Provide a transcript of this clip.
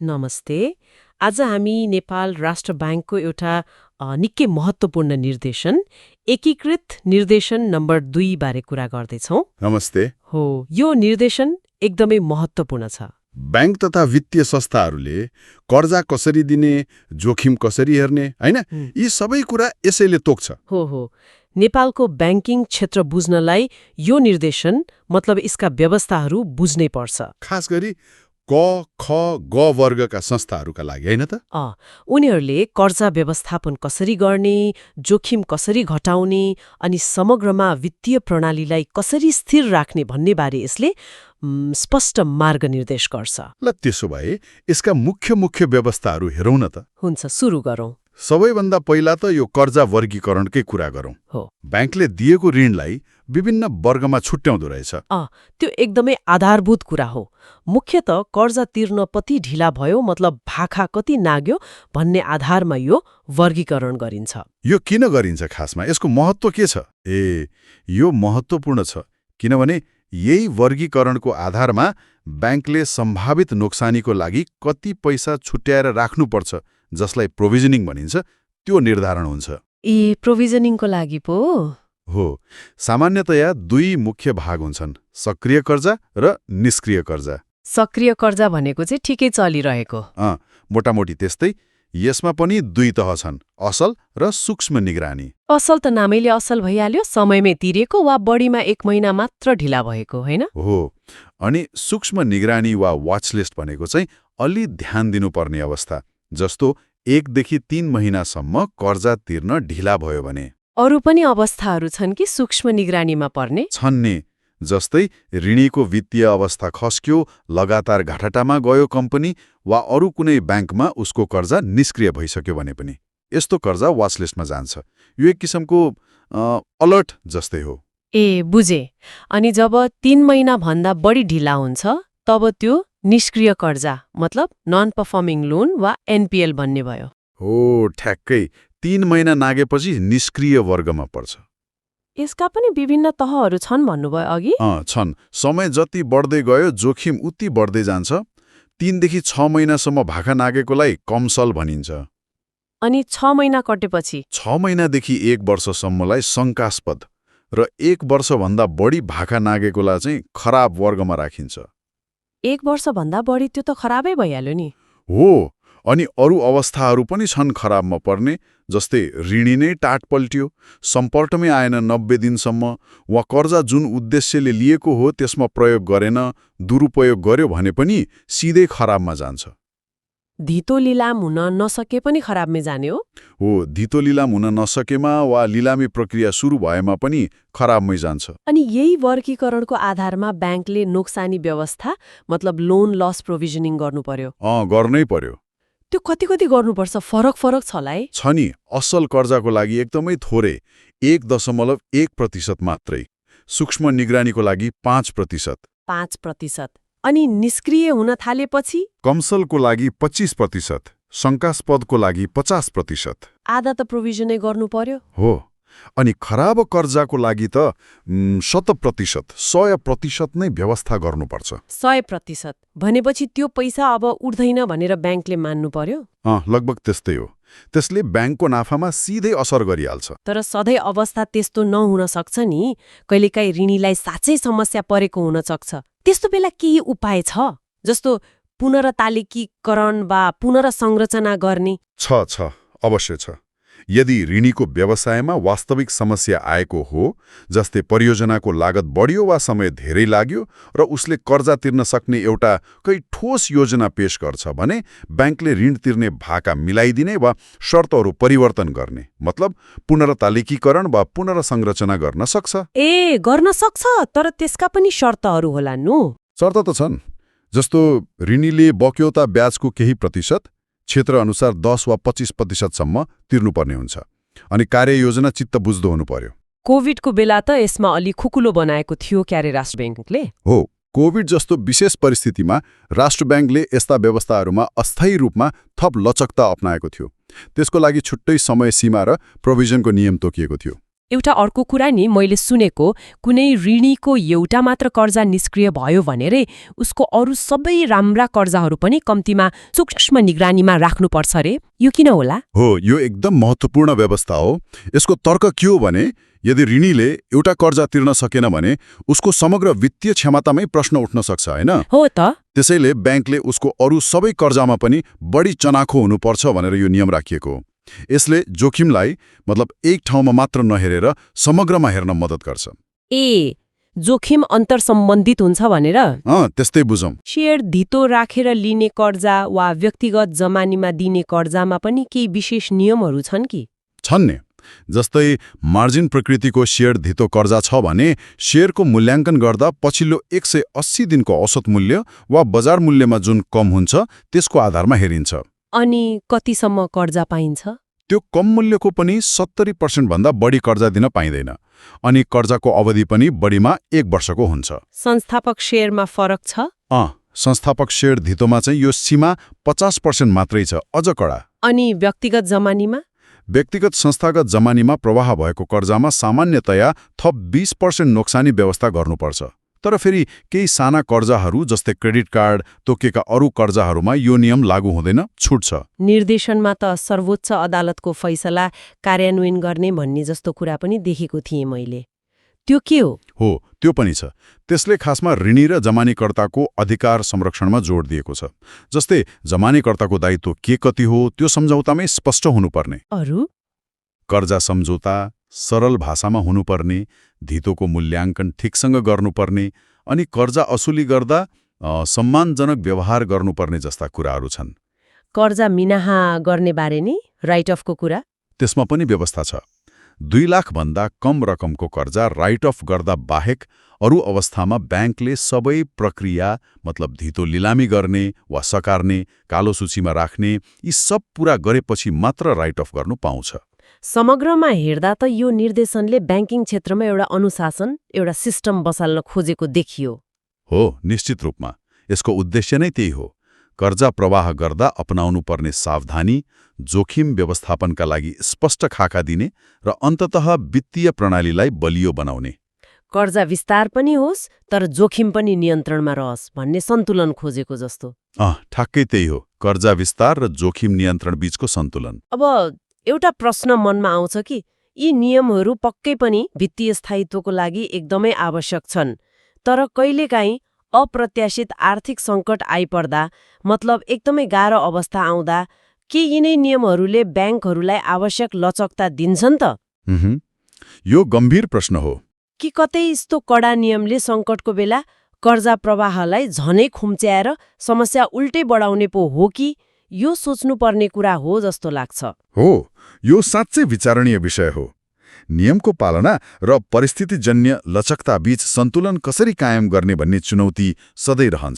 नमस्ते। आज हामी नेपाल राष्ट्र ब्याङ्कको एउटा निकै महत्त्वपूर्ण निर्देशन एकीकृत निर्देशन नम्बर 2 बारे कुरा गर्दैछौँ। नमस्ते। हो, यो निर्देशन एकदमै महत्त्वपूर्ण छ। बैंक तथा वित्तीय संस्थाहरूले कर्जा कसरी दिने, जोखिम कसरी हेर्ने, हैन? यी सबै कुरा यसैले तोक्छ। हो। नेपालको ब्याङ्किङ क्षेत्र बुझ्नलाई यो निर्देशन मतलब यसका व्यवस्थाहरू बुझ्नै पर्छ। खास गरी क, ख, ग वर्गका संस्थाहरूका लागि, हैन त? उनीहरूले कर्जा व्यवस्थापन कसरी गर्ने, जोखिम कसरी घटाउने अनि समग्रमा वित्तीय प्रणालीलाई कसरी स्थिर राख्ने भन्ने बारे यसले स्पष्ट मार्गनिर्देश गर्छ। ल त्यसो भए यसका मुख्य व्यवस्थाहरू हेरौँ न त। हुन्छ, सुरु गरौँ। सबैभन्दा पहिला त यो कर्जा वर्गीकरणकै कुरा गरौँ। हो, बैंकले दिएको ऋणलाई विभिन्न वर्गमा छुट्याउँदो रहेछ। त्यो एकदमै आधारभूत कुरा हो। मुख्यतः कर्जा तिर्न कति ढिला भयो मतलब भाखा कति नाग्यो भन्ने आधारमा यो वर्गीकरण गरिन्छ। यो किन गरिन्छ खासमा? यसको महत्त्व के छ? यो महत्त्वपूर्ण छ किनभने यही वर्गीकरणको आधारमा बैंकले सम्भावित नोक्सानीको लागि कति पैसा छुट्याएर राख्नुपर्छ, जसलाई प्रोभिजनिङ भनिन्छ, त्यो निर्धारण हुन्छ। प्रोभिजनिङको लागि पो? हो, सामान्यतया दुई मुख्य भाग हुन्छन्, सक्रिय कर्जा र निष्क्रिय कर्जा। सक्रिय कर्जा भनेको चाहिँ ठिकै चलिरहेको। मोटामोटी त्यस्तै। यसमा पनि दुई तह छन्, असल र सूक्ष्म निगरानी। असल त नामैले असल भइहाल्यो, समयमै तिरेको वा बढीमा 1 महिना मात्र ढिला भएको, होइन? हो, अनि सूक्ष्म निगरानी वा वाचलिस्ट भनेको चाहिँ अलि ध्यान दिनुपर्ने अवस्था, जस्तो 1 देखि 3 महिनासम्म कर्जा तिर्न ढिला भयो भने। अरू पनि अवस्थाहरू छन् कि सूक्ष्म निगरानीमा पर्ने? छन् नि, जस्तै ऋणीको वित्तीय अवस्था खस्क्यो, लगातार घाटाटामा गयो कम्पनी, वा अरू कुनै ब्याङ्कमा उसको कर्जा निष्क्रिय भइसक्यो भने पनि यस्तो कर्जा वाचलिस्टमा जान्छ। यो एक किसिमको अलर्ट जस्तै हो। बुझे। अनि जब 3 महिनाभन्दा बढी ढिला हुन्छ तब त्यो निष्क्रिय कर्जा मतलब नन पर्फर्मिङ लोन वा एनपीएल भन्ने भयो। हो, ठ्याक्कै 3 महिना नागेपछि निष्क्रिय वर्गमा पर्छ। यसका पनि विभिन्न तहहरू छन् भन्नुभयो अघि? छन्। समय जति बढ्दै गयो जोखिम उति बढ्दै जान्छ। 3 देखि 6 महिनासम्म भाखा नागेकोलाई कमसल भनिन्छ। अनि 6 महिना कटेपछि? 6 महिनादेखि 1 वर्षसम्मलाई शङ्कास्पद र 1 वर्षभन्दा बढी भाखा नागेकोलाई चाहिँ खराब वर्गमा राखिन्छ। 1 वर्षभन्दा बढी त्यो त खराबै भइहाल्यो नि। हो, अनि अरू अवस्थाहरू पनि छन् खराबमा पर्ने, जस्तै ऋणी नै टाट पल्ट्यो, सम्पर्कमै आएन 90 दिनसम्म, वा कर्जा जुन उद्देश्यले लिएको हो त्यसमा प्रयोग गरेन, दुरुपयोग गर्यो भने पनि सिधै खराबमा जान्छ। धितो लिलाम हुन नसके पनि खराबमै जाने हो? हो, धितो लिलाम हुन नसकेमा वा लिलामी प्रक्रिया सुरु भएमा पनि खराबमै जान्छ। अनि यही वर्गीकरणको आधारमा ब्याङ्कले नोक्सानी व्यवस्था मतलब लोन लस प्रोभिजनिङ गर्नु पर्यो? गर्नै पर्यो। त्यो कति गर्नुपर्छ? फरक छ होला है? छ नि, असल कर्जाको लागि एकदमै थोरै 1.1% मात्रै, सूक्ष्म निगरानीको लागि 5%। 5%। अनि निष्क्रिय हुन थालेपछि? कमसलको लागि 25%, शङ्कास्पदको लागि 50%। आधा त प्रोभिजनै गर्नु पर्यो। हो, अनि खराब कर्जाको लागि त 100% नै व्यवस्था गर्नुपर्छ। 100% भनेपछि त्यो पैसा अब उठ्दैन भनेर ब्याङ्कले मान्नु पर्यो? लगभग त्यस्तै हो। त्यसले ब्याङ्कको नाफामा सिधै असर गरिहाल्छ। तर सधैँ अवस्था त्यस्तो नहुन सक्छ नि। कहिलेकाहीँ ऋणीलाई साँच्चै समस्या परेको हुन सक्छ। त्यस्तो बेला केही उपाय छ, जस्तो पुनर्तालिकीकरण वा पुनर्संरचना गर्ने? छ, अवश्य छ। यदि ऋणीको व्यवसायमा वास्तविक समस्या आएको हो, जस्तै परियोजनाको लागत बढ्यो वा समय धेरै लाग्यो र उसले कर्जा तिर्न सक्ने एउटा ठोस योजना पेश गर्छ भने ब्याङ्कले ऋण तिर्ने भाका मिलाइदिने वा शर्तहरू परिवर्तन गर्ने मतलब पुनर्तालिकीकरण वा पुनर्संरचना गर्न सक्छ। गर्न सक्छ, तर त्यसका पनि शर्तहरू होला नु? शर्त त छन्, जस्तो ऋणीले बक्यौता ब्याजको केही प्रतिशत क्षेत्रअनुसार 10 वा 25%सम्म तिर्नुपर्ने हुन्छ, अनि कार्ययोजना चित्त बुझ्दो हुनु पर्यो। कोभिडको बेला त यसमा अलि खुकुलो बनाएको थियो क्यारे राष्ट्र ब्याङ्कले? हो, कोभिड जस्तो विशेष परिस्थितिमा राष्ट्र ब्याङ्कले यस्ता व्यवस्थाहरूमा अस्थायी रूपमा थप लचकता अपनाएको थियो। त्यसको लागि छुट्टै समय सीमा र प्रोभिजनको नियम तोकिएको थियो। एउटा अर्को कुरा नि मैले सुनेको, कुनै ऋणीको एउटा मात्र कर्जा निष्क्रिय भयो भनेरै उसको अरू सबै राम्रा कर्जाहरू पनि कम्तीमा सूक्ष्म निगरानीमा राख्नुपर्छ रे। यो किन होला? हो, यो एकदम महत्त्वपूर्ण व्यवस्था हो। यसको तर्क के हो भने यदि ऋणीले एउटा कर्जा तिर्न सकेन भने उसको समग्र वित्तीय क्षमतामै प्रश्न उठ्न सक्छ, हैन? हो त। त्यसैले ब्याङ्कले उसको अरू सबै कर्जामा पनि बढी चनाखो हुनुपर्छ भनेर यो नियम राखिएको हो। यसले जोखिमलाई मतलब एक ठाउँमा मात्र नहेरेर समग्रमा हेर्न मद्दत गर्छ। ए, जोखिम अन्तर्सम्बन्धित हुन्छ भनेर? त्यस्तै बुझौँ। शेयर धितो राखेर लिने कर्जा वा व्यक्तिगत जमानीमा दिने कर्जामा पनि केही विशेष नियमहरू छन् कि? छन् नि। जस्तै मार्जिन प्रकृतिको शेयर धितो कर्जा छ भने शेयरको मूल्याङ्कन गर्दा पछिल्लो 180 दिनको औसत मूल्य वा बजार मूल्यमा जुन कम हुन्छ त्यसको आधारमा हेरिन्छ। अनि कतिसम्म कर्जा पाइन्छ? त्यो कम मूल्यको पनि 70% भन्दा बढी कर्जा दिन पाइँदैन। अनि कर्जाको अवधि पनि बढीमा 1 वर्षको हुन्छ। संस्थापक शेयरमा फरक छ? संस्थापक शेयर धितोमा चाहिँ यो सीमा 50% मात्रै छ, अझ कडा। अनि व्यक्तिगत जमानीमा? व्यक्तिगत संस्थागत जमानीमा प्रवाह भएको कर्जामा सामान्यतया थप 20% नोक्सानी व्यवस्था गर्नुपर्छ। तर फेरि केही साना कर्जाहरू जस्तै क्रेडिट कार्ड तोकेका अरू कर्जाहरूमा यो नियम लागू हुँदैन, छुट छ। निर्देशनमा त सर्वोच्च अदालतको फैसला कार्यान्वयन गर्ने भन्ने जस्तो कुरा पनि देखेको थिएँ मैले। त्यो के हो? हो, त्यो पनि छ। त्यसले खासमा ऋणी र जमानीकर्ताको अधिकार संरक्षणमा जोड दिएको छ। जस्तै जमानीकर्ताको दायित्व के कति हो त्यो सम्झौतामै स्पष्ट हुनुपर्ने। अरू? कर्जा सम्झौता सरल भाषामा हुनुपर्ने, धितोको मूल्याङ्कन ठिकसँग गर्नुपर्ने अनि कर्जा असुली गर्दा सम्मानजनक व्यवहार गर्नुपर्ने जस्ता कुराहरू छन्। कर्जा मिनाहा गर्ने बारे नि राइट अफको कुरा? त्यसमा पनि व्यवस्था छ। 2 लाख भन्दा कम रकमको कर्जा राइट अफ गर्दा बाहेक अरू अवस्थामा ब्याङ्कले सबै प्रक्रिया मतलब धितो लिलामी गर्ने वा सकार्ने, कालो सूचीमा राख्ने यी सब पूरा गरेपछि मात्र राइट अफ गर्नु पाउँछ। समग्रमा हेर्दा त यो निर्देशनले ब्याङ्किङ क्षेत्रमा एउटा अनुशासन, एउटा सिस्टम बसाल्न खोजेको देखियो। हो, निश्चित रूपमा यसको उद्देश्य नै त्यही हो। कर्जा प्रवाह गर्दा अपनाउनु पर्ने सावधानी, जोखिम व्यवस्थापनका लागि स्पष्ट खाका दिने र अन्ततः वित्तीय प्रणालीलाई बलियो बनाउने। कर्जा विस्तार पनि होस् तर जोखिम पनि नियन्त्रणमा रहोस् भन्ने सन्तुलन खोजेको जस्तो। ठ्याक्कै त्यही हो, कर्जा विस्तार र जोखिम नियन्त्रण बीचको सन्तुलन। अब एउटा प्रश्न मनमा आउँछ कि यी नियमहरू पक्कै पनि वित्तीय स्थायित्वको लागि एकदमै आवश्यक छन्, तर कहिलेकाहीँ अप्रत्याशित आर्थिक सङ्कट आइपर्दा मतलब एकदमै गाह्रो अवस्था आउँदा के यिनै नियमहरूले ब्याङ्कहरूलाई आवश्यक लचकता दिन्छन् त? यो गम्भीर प्रश्न हो। कि कतै यस्तो कडा नियमले सङ्कटको बेला कर्जा प्रवाहलाई झनै खुम्च्याएर समस्या उल्टै बढाउने पो हो कि यो सोच्नुपर्ने कुरा हो जस्तो लाग्छ। हो, यो साँच्चै विचारणीय विषय हो। नियमको पालना र परिस्थितिजन्य लचकता बीच सन्तुलन कसरी कायम गर्ने भन्ने चुनौती सधैँ रहन्छ।